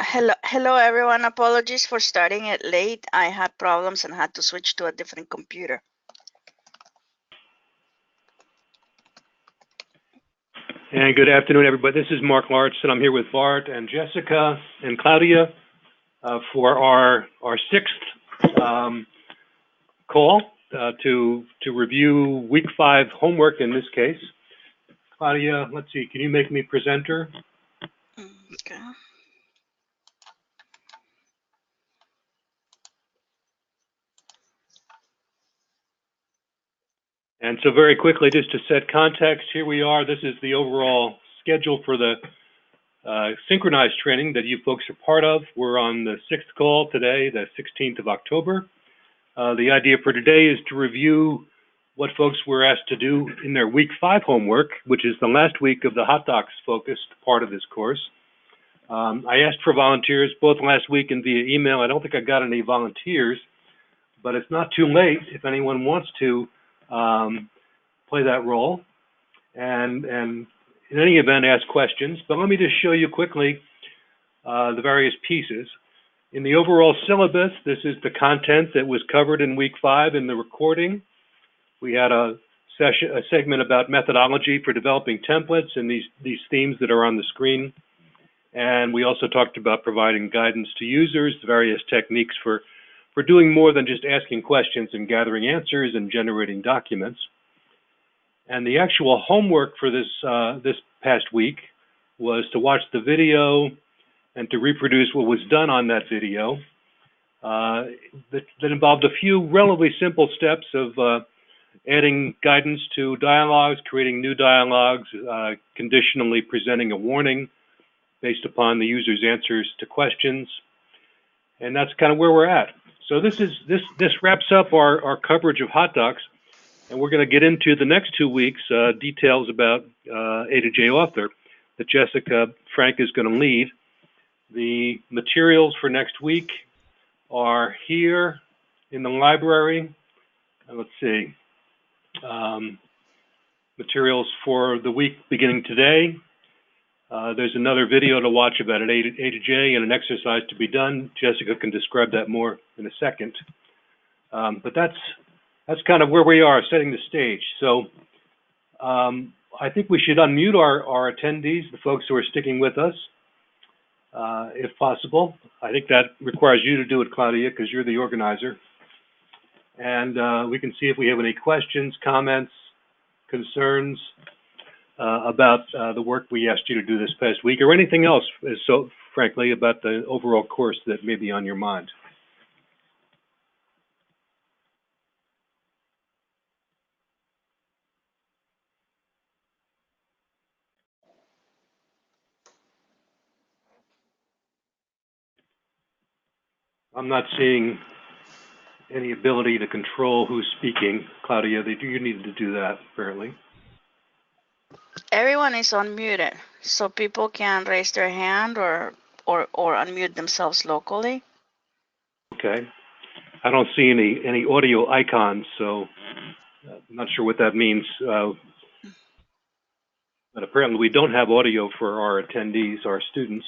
Hello everyone. Apologies for starting it late. I had problems and had to switch to a different computer. And good afternoon, everybody. This is Mark Lawrence, and I'm here with Bart and Jessica and Claudia for our sixth call to review week 5 homework in this case. Claudia, let's see, can you make me presenter? Okay. And so very quickly, just to set context, here we are. This is the overall schedule for the synchronized training that you folks are part of. We're on the 6th call today, the 16th of October. The idea for today is to review what folks were asked to do in their week 5 homework, which is the last week of the Hot Docs focused part of this course. I asked for volunteers both last week and via email. I don't think I got any volunteers, but it's not too late if anyone wants to play that role and in any event ask questions. But let me just show you quickly the various pieces. In the overall syllabus, this is the content that was covered in week 5 in the recording. We had a segment about methodology for developing templates and these themes that are on the screen. And we also talked about providing guidance to users, various techniques for doing more than just asking questions and gathering answers and generating documents. And the actual homework for this past week was to watch the video and to reproduce what was done on that video. That involved a few relatively simple steps of adding guidance to dialogues, creating new dialogues, conditionally presenting a warning based upon the user's answers to questions. And that's kind of where we're at. So this wraps up our coverage of Hot Docs, and we're going to get into the next 2 weeks details about A to J author that Jessica Frank is going to lead. The materials for next week are here in the library. And let's see, materials for the week beginning today. There's another video to watch about an A to J and an exercise to be done. Jessica can describe that more in a second. But that's kind of where we are, setting the stage. So I think we should unmute our attendees, the folks who are sticking with us. If possible. I think that requires you to do it, Claudia, because you're the organizer. And we can see if we have any questions, comments, concerns about the work we asked you to do this past week, or anything else, so frankly, about the overall course that may be on your mind. I'm not seeing any ability to control who's speaking. Claudia, you needed to do that, apparently. Everyone is unmuted, so people can raise their hand or unmute themselves locally. Okay. I don't see any audio icons, so I'm not sure what that means. But apparently we don't have audio for our attendees, our students.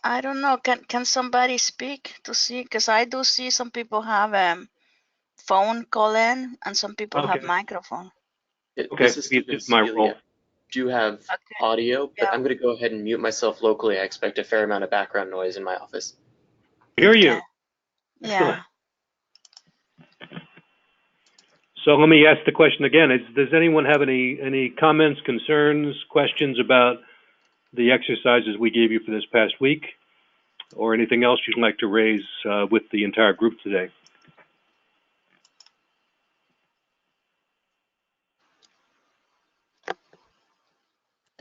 I don't know. Can somebody speak to see? Because I do see some people have phone call in and some people have microphone. Okay, it's my role. Do have audio, but I'm going to go ahead and mute myself locally. I expect a fair amount of background noise in my office. Hear you. Yeah. So let me ask the question again. Does anyone have any comments, concerns, questions about the exercises we gave you for this past week, or anything else you'd like to raise with the entire group today?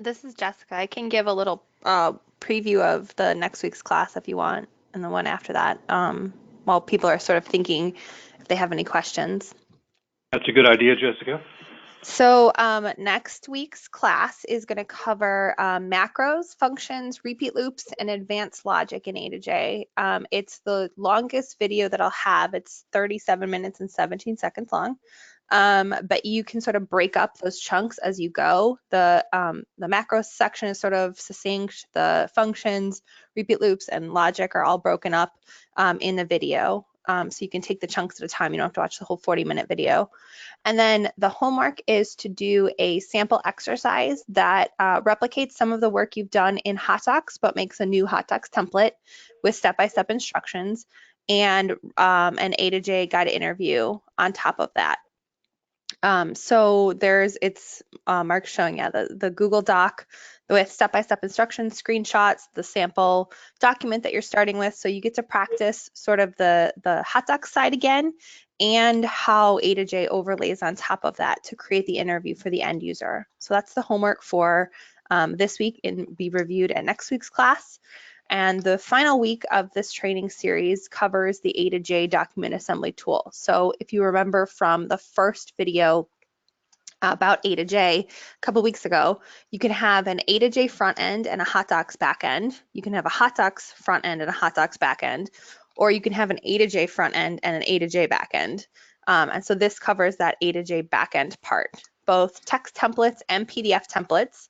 This is Jessica. I can give a little preview of the next week's class if you want, and the one after that, while people are sort of thinking if they have any questions. That's a good idea, Jessica. So next week's class is going to cover macros, functions, repeat loops, and advanced logic in A to J. It's the longest video that I'll have. It's 37 minutes and 17 seconds long. but you can sort of break up those chunks as you go. The macro section is sort of succinct. The functions, repeat loops, and logic are all broken up in the video. So you can take the chunks at a time. You don't have to watch the whole 40-minute video. And then the homework is to do a sample exercise that replicates some of the work you've done in Hot Docs, but makes a new Hot Docs template with step-by-step instructions and an A to J guided interview on top of that. So it's Mark's showing the Google Doc with step-by-step instructions, screenshots, the sample document that you're starting with. So you get to practice sort of the Hot Docs side again and how A to J overlays on top of that to create the interview for the end user. So that's the homework for this week and be reviewed at next week's class. And the final week of this training series covers the A to J document assembly tool. So if you remember from the first video about A to J a couple weeks ago, you can have an A to J front end and a Hot Docs back end. You can have a Hot Docs front end and a Hot Docs back end, or you can have an A to J front end and an A to J back end. And so this covers that A to J back end part, both text templates and PDF templates.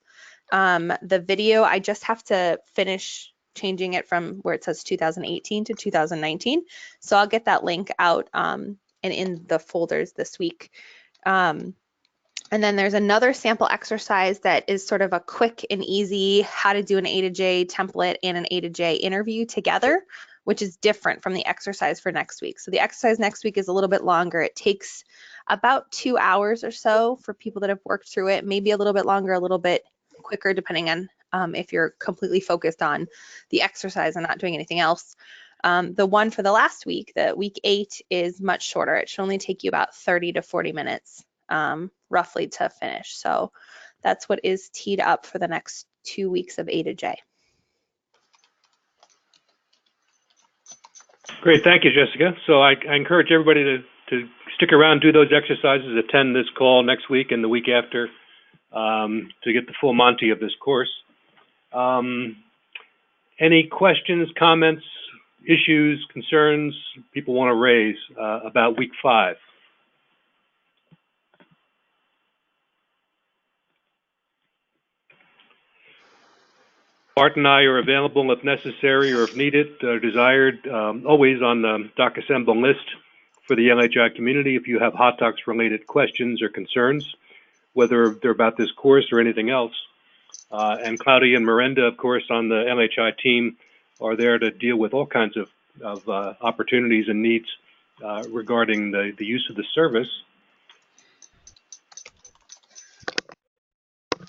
The video, I just have to finish changing it from where it says 2018 to 2019. So I'll get that link out and in the folders this week. And then there's another sample exercise that is sort of a quick and easy how to do an A to J template and an A to J interview together, which is different from the exercise for next week. So the exercise next week is a little bit longer. It takes about 2 hours or so for people that have worked through it, maybe a little bit longer, a little bit quicker, depending on if you're completely focused on the exercise and not doing anything else. The one for the last week, the week 8, is much shorter. It should only take you about 30 to 40 minutes roughly to finish. So that's what is teed up for the next 2 weeks of A to J. Great, thank you, Jessica. So I encourage everybody to stick around, do those exercises, attend this call next week and the week after to get the full Monty of this course. Any questions, comments, issues, concerns people want to raise about week 5? Bart and I are available if necessary or if needed or desired, always on the DocAssemble list for the LHI community if you have Hot Docs related questions or concerns, whether they're about this course or anything else. And Claudia and Miranda, of course, on the LHI team are there to deal with all kinds of opportunities and needs regarding the use of the service.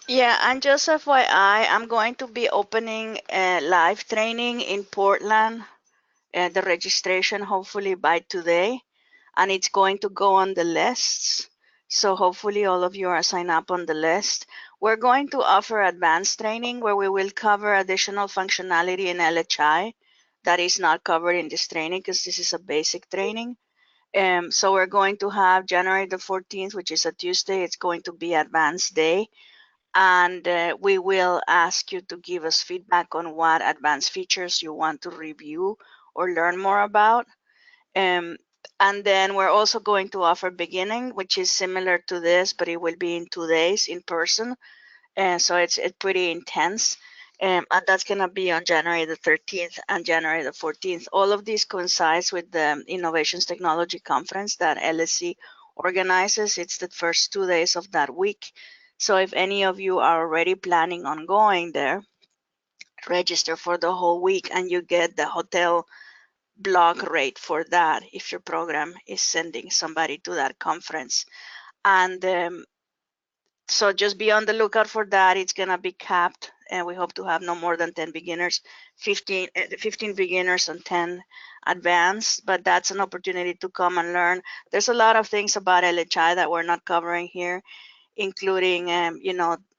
Yeah, and just FYI, I'm going to be opening a live training in Portland, the registration hopefully by today, and it's going to go on the lists. So hopefully all of you are signed up on the list. We're going to offer advanced training where we will cover additional functionality in LHI that is not covered in this training because this is a basic training. So we're going to have January the 14th, which is a Tuesday. It's going to be advanced day. And we will ask you to give us feedback on what advanced features you want to review or learn more about. And then we're also going to offer beginning, which is similar to this, but it will be in 2 days in person. And so it's pretty intense. And that's going to be on January the 13th and January the 14th. All of these coincides with the Innovations Technology Conference that LSC organizes. It's the first 2 days of that week. So if any of you are already planning on going there, register for the whole week and you get the hotel block rate for that if your program is sending somebody to that conference. And so just be on the lookout for that. It's going to be capped and we hope to have no more than 10 beginners, 15 beginners and 10 advanced, but that's an opportunity to come and learn. There's a lot of things about LHI that we're not covering here, including,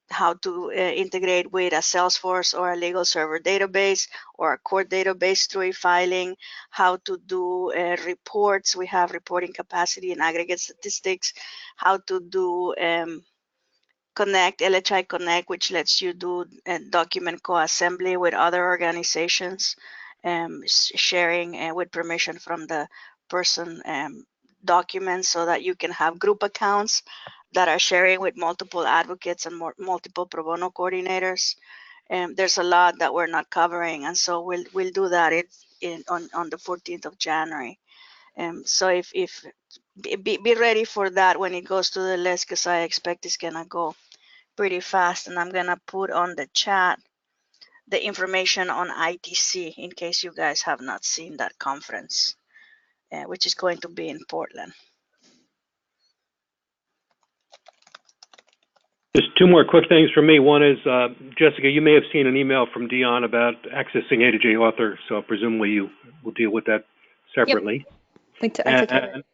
how to integrate with a Salesforce or a legal server database or a court database through e-filing, how to do reports. We have reporting capacity and aggregate statistics, how to do Connect, LHI Connect, which lets you do document co-assembly with other organizations, sharing with permission from the person documents so that you can have group accounts that are sharing with multiple advocates and multiple pro bono coordinators. And there's a lot that we're not covering, and so we'll do that on the 14th of January. So if be ready for that when it goes to the list, because I expect it's gonna go pretty fast. And I'm gonna put on the chat the information on ITC in case you guys have not seen that conference, which is going to be in Portland. Just two more quick things from me. One is, Jessica, you may have seen an email from Dion about accessing A to J author, so presumably you will deal with that separately. Yep. I took care of it.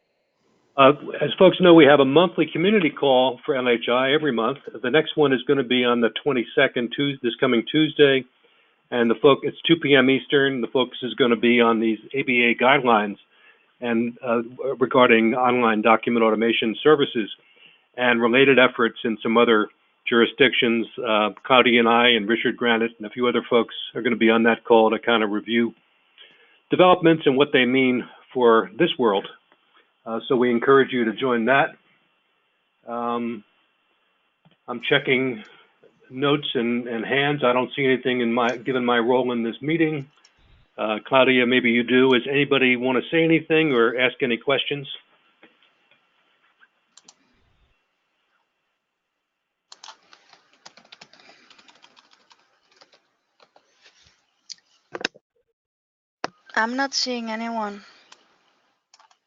As folks know, we have a monthly community call for LHI every month. The next one is going to be on the 22nd, this coming Tuesday, and it's 2 p.m. Eastern. The focus is going to be on these ABA guidelines and regarding online document automation services and related efforts in some other jurisdictions. Claudia and I and Richard Granite and a few other folks are going to be on that call to kind of review developments and what they mean for this world. So we encourage you to join that. I'm checking notes and hands. I don't see anything given my role in this meeting. Claudia, maybe you do. Does anybody want to say anything or ask any questions? I'm not seeing anyone.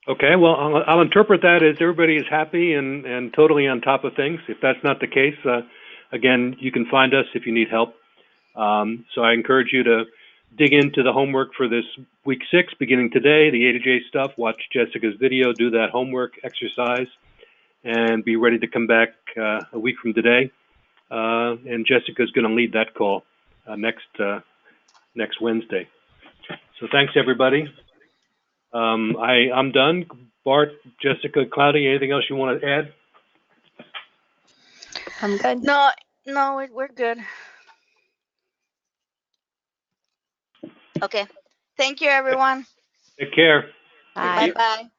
Okay, well, I'll interpret that as everybody is happy and totally on top of things. If that's not the case, again, you can find us if you need help. So I encourage you to dig into the homework for this week 6, beginning today, the A to J stuff. Watch Jessica's video, do that homework exercise, and be ready to come back a week from today. And Jessica's going to lead that call next Wednesday. So thanks, everybody. I'm done. Bart, Jessica, Claudia, anything else you want to add? I'm good. No, we're good. Okay. Thank you, everyone. Take care. Bye. Bye-bye.